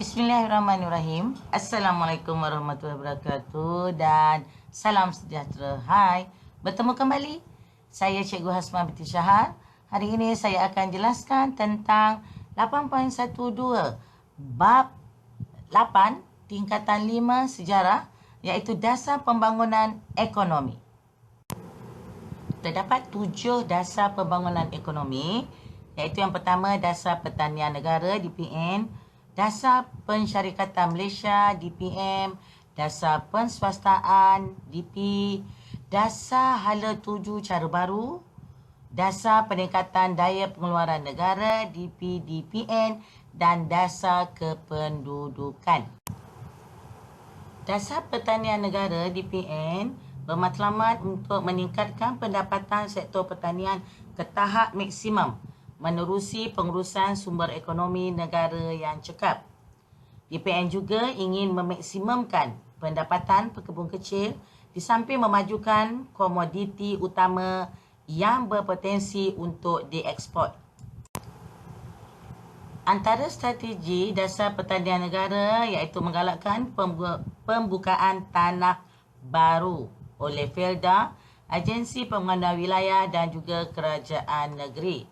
Bismillahirrahmanirrahim. Assalamualaikum warahmatullahi wabarakatuh dan salam sejahtera. Hai, bertemu kembali. Saya Cikgu Hasma binti Syahar. Hari ini saya akan jelaskan tentang 8.12 bab 8 tingkatan 5 sejarah, iaitu dasar pembangunan ekonomi. Terdapat 7 dasar pembangunan ekonomi, iaitu yang pertama dasar pertanian negara DPN, dasar pensyarikatan Malaysia DPM, dasar penswastaan DP, dasar hala tuju cara baru, dasar peningkatan daya pengeluaran negara DP DPN dan dasar kependudukan. Dasar pertanian negara DPN bermatlamat untuk meningkatkan pendapatan sektor pertanian ke tahap maksimum menerusi pengurusan sumber ekonomi negara yang cekap. DPN juga ingin memaksimumkan pendapatan pekebun kecil di samping memajukan komoditi utama yang berpotensi untuk dieksport. Antara strategi dasar pertanian negara iaitu menggalakkan pembukaan tanah baru oleh Felda, Agensi Pembangunan Wilayah dan juga Kerajaan Negeri.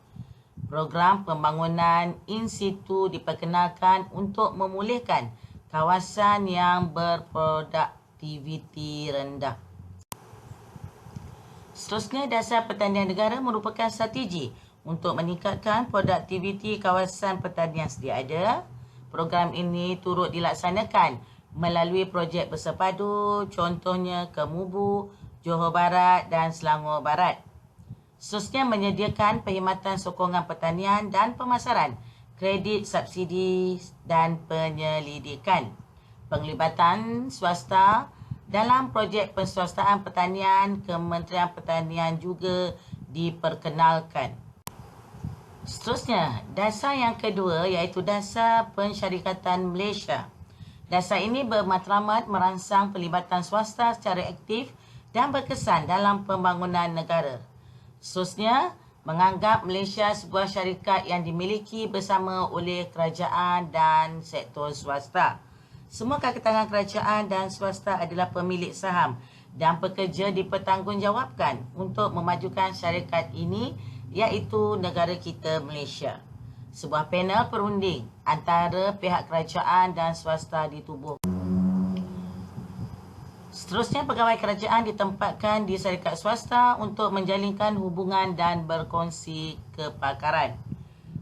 Program pembangunan in situ diperkenalkan untuk memulihkan kawasan yang berproduktiviti rendah. Seterusnya, dasar pertanian negara merupakan strategi untuk meningkatkan produktiviti kawasan pertanian sedia ada. Program ini turut dilaksanakan melalui projek bersepadu, contohnya Kemubu, Johor Barat dan Selangor Barat. Seterusnya, menyediakan perkhidmatan sokongan pertanian dan pemasaran, kredit, subsidi dan penyelidikan. Penglibatan swasta dalam projek penswastaan pertanian, Kementerian Pertanian juga diperkenalkan. Seterusnya, dasar yang kedua iaitu dasar pensyarikatan Malaysia. Dasar ini bermatlamat merangsang pelibatan swasta secara aktif dan berkesan dalam pembangunan negara. Seterusnya, menganggap Malaysia sebuah syarikat yang dimiliki bersama oleh kerajaan dan sektor swasta. Semua kakitangan kerajaan dan swasta adalah pemilik saham dan pekerja dipertanggungjawabkan untuk memajukan syarikat ini, iaitu negara kita Malaysia. Sebuah panel perunding antara pihak kerajaan dan swasta ditubuh. Seterusnya, pegawai kerajaan ditempatkan di syarikat swasta untuk menjalinkan hubungan dan berkongsi kepakaran.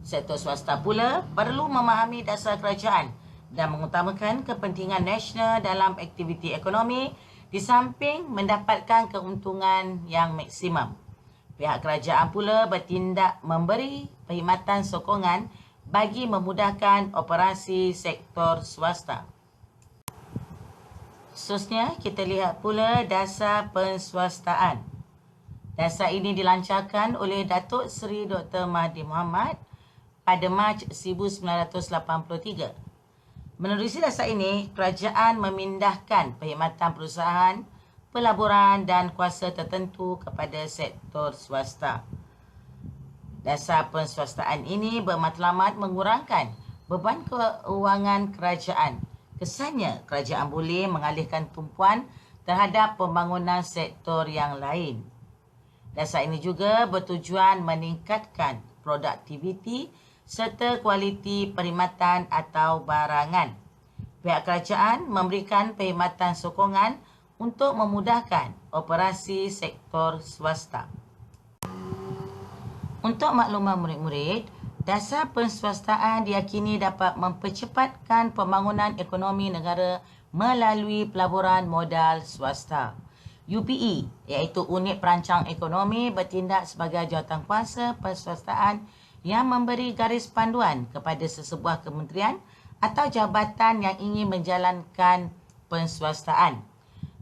Sektor swasta pula perlu memahami dasar kerajaan dan mengutamakan kepentingan nasional dalam aktiviti ekonomi di samping mendapatkan keuntungan yang maksimum. Pihak kerajaan pula bertindak memberi perkhidmatan sokongan bagi memudahkan operasi sektor swasta. Seterusnya, kita lihat pula dasar penswastaan. Dasar ini dilancarkan oleh Datuk Seri Dr. Mahathir Mohamad pada Mac 1983. Menerusi dasar ini, kerajaan memindahkan perkhidmatan perusahaan, pelaburan dan kuasa tertentu kepada sektor swasta. Dasar penswastaan ini bermatlamat mengurangkan beban keuangan kerajaan. Kesannya, kerajaan boleh mengalihkan tumpuan terhadap pembangunan sektor yang lain. Dasar ini juga bertujuan meningkatkan produktiviti serta kualiti perkhidmatan atau barangan. Pihak kerajaan memberikan perkhidmatan sokongan untuk memudahkan operasi sektor swasta. Untuk makluman murid-murid, dasar penswastaan diyakini dapat mempercepatkan pembangunan ekonomi negara melalui pelaburan modal swasta. UPE, iaitu Unit Perancang Ekonomi, bertindak sebagai jawatankuasa penswastaan yang memberi garis panduan kepada sesebuah kementerian atau jabatan yang ingin menjalankan penswastaan.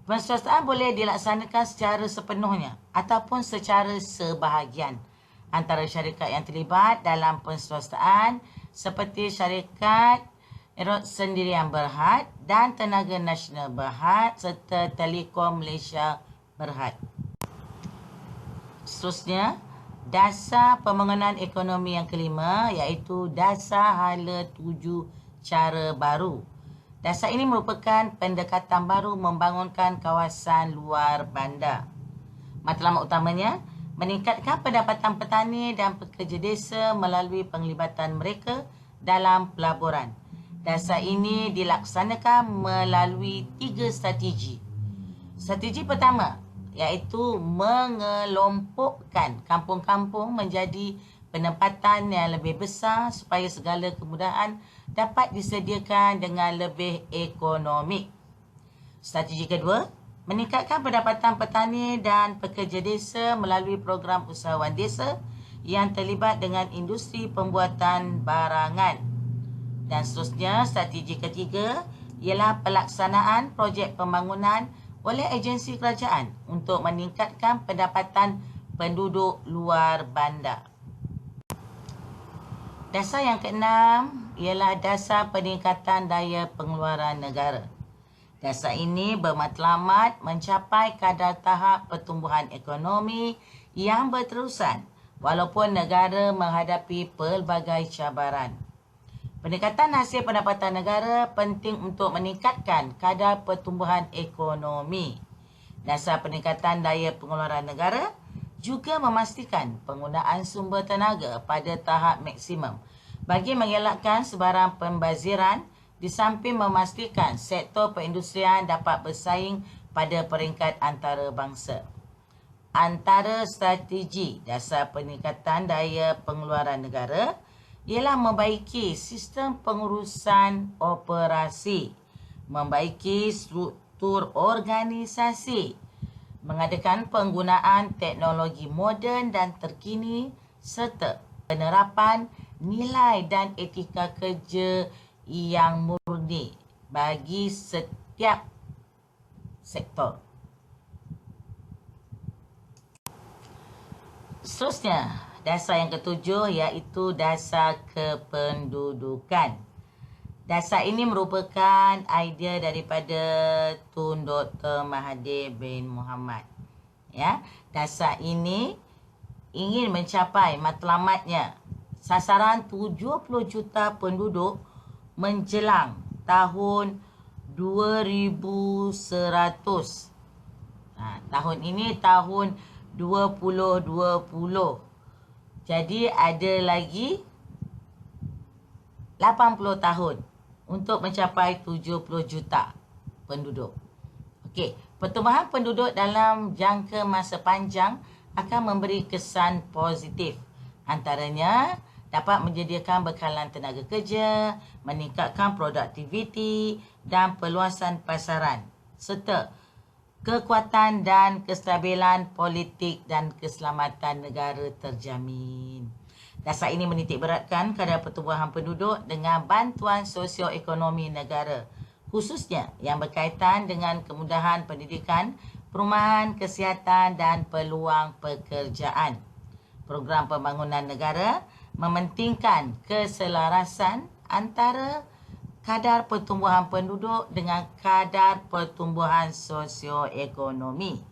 Penswastaan boleh dilaksanakan secara sepenuhnya ataupun secara sebahagian. Antara syarikat yang terlibat dalam penswastaan seperti syarikat Erot Sendirian Berhad dan Tenaga Nasional Berhad serta Telekom Malaysia Berhad. Seterusnya, dasar pembangunan ekonomi yang kelima iaitu dasar hala tuju cara baru. Dasar ini merupakan pendekatan baru membangunkan kawasan luar bandar. Matlamat utamanya, meningkatkan pendapatan petani dan pekerja desa melalui penglibatan mereka dalam pelaburan. Dasar ini dilaksanakan melalui 3 strategi. Strategi pertama iaitu mengelompokkan kampung-kampung menjadi penempatan yang lebih besar supaya segala kemudahan dapat disediakan dengan lebih ekonomik. Strategi kedua, meningkatkan pendapatan petani dan pekerja desa melalui program usahawan desa yang terlibat dengan industri pembuatan barangan. Dan seterusnya, strategi ketiga ialah pelaksanaan projek pembangunan oleh agensi kerajaan untuk meningkatkan pendapatan penduduk luar bandar. Dasar yang keenam ialah dasar peningkatan daya pengeluaran negara. Dasar ini bermatlamat mencapai kadar tahap pertumbuhan ekonomi yang berterusan walaupun negara menghadapi pelbagai cabaran. Peningkatan hasil pendapatan negara penting untuk meningkatkan kadar pertumbuhan ekonomi. Dasar peningkatan daya pengeluaran negara juga memastikan penggunaan sumber tenaga pada tahap maksimum bagi mengelakkan sebarang pembaziran di samping memastikan sektor perindustrian dapat bersaing pada peringkat antarabangsa. Antara strategi dasar peningkatan daya pengeluaran negara ialah membaiki sistem pengurusan operasi, membaiki struktur organisasi, mengadakan penggunaan teknologi moden dan terkini serta penerapan nilai dan etika kerja yang murni bagi setiap sektor. Seterusnya, dasar yang ketujuh iaitu dasar kependudukan. Dasar ini merupakan idea daripada Tun Dr. Mahathir bin Mohamad. Ya, dasar ini ingin mencapai matlamatnya sasaran 70 juta penduduk menjelang tahun 2100. Tahun ini tahun 2020. Jadi ada lagi 80 tahun untuk mencapai 70 juta penduduk. Okey, pertumbuhan penduduk dalam jangka masa panjang akan memberi kesan positif. Antaranya, dapat menyediakan bekalan tenaga kerja, meningkatkan produktiviti dan perluasan pasaran, serta kekuatan dan kestabilan politik dan keselamatan negara terjamin. Dasar ini menitik beratkan kadar pertumbuhan penduduk dengan bantuan sosioekonomi negara, khususnya yang berkaitan dengan kemudahan pendidikan, perumahan, kesihatan dan peluang pekerjaan. Program pembangunan negara mementingkan keselarasan antara kadar pertumbuhan penduduk dengan kadar pertumbuhan sosioekonomi.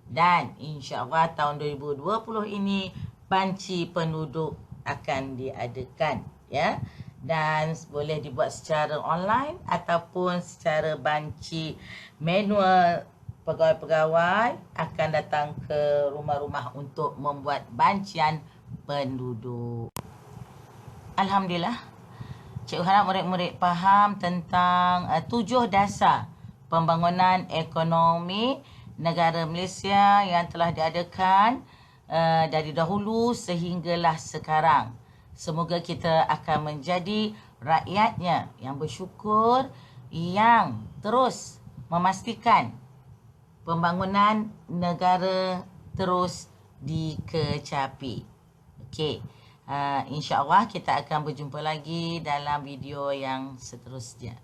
Dan insya-Allah tahun 2020 ini banci penduduk akan diadakan, ya. Dan boleh dibuat secara online ataupun secara banci manual. Pegawai-pegawai akan datang ke rumah-rumah untuk membuat bancian penduduk. Alhamdulillah, cikgu harap murid-murid faham tentang 7 dasar pembangunan ekonomi negara Malaysia yang telah diadakan dari dahulu sehinggalah sekarang. Semoga kita akan menjadi rakyatnya yang bersyukur, yang terus memastikan pembangunan negara terus dikecapi. Okey, insya-Allah kita akan berjumpa lagi dalam video yang seterusnya.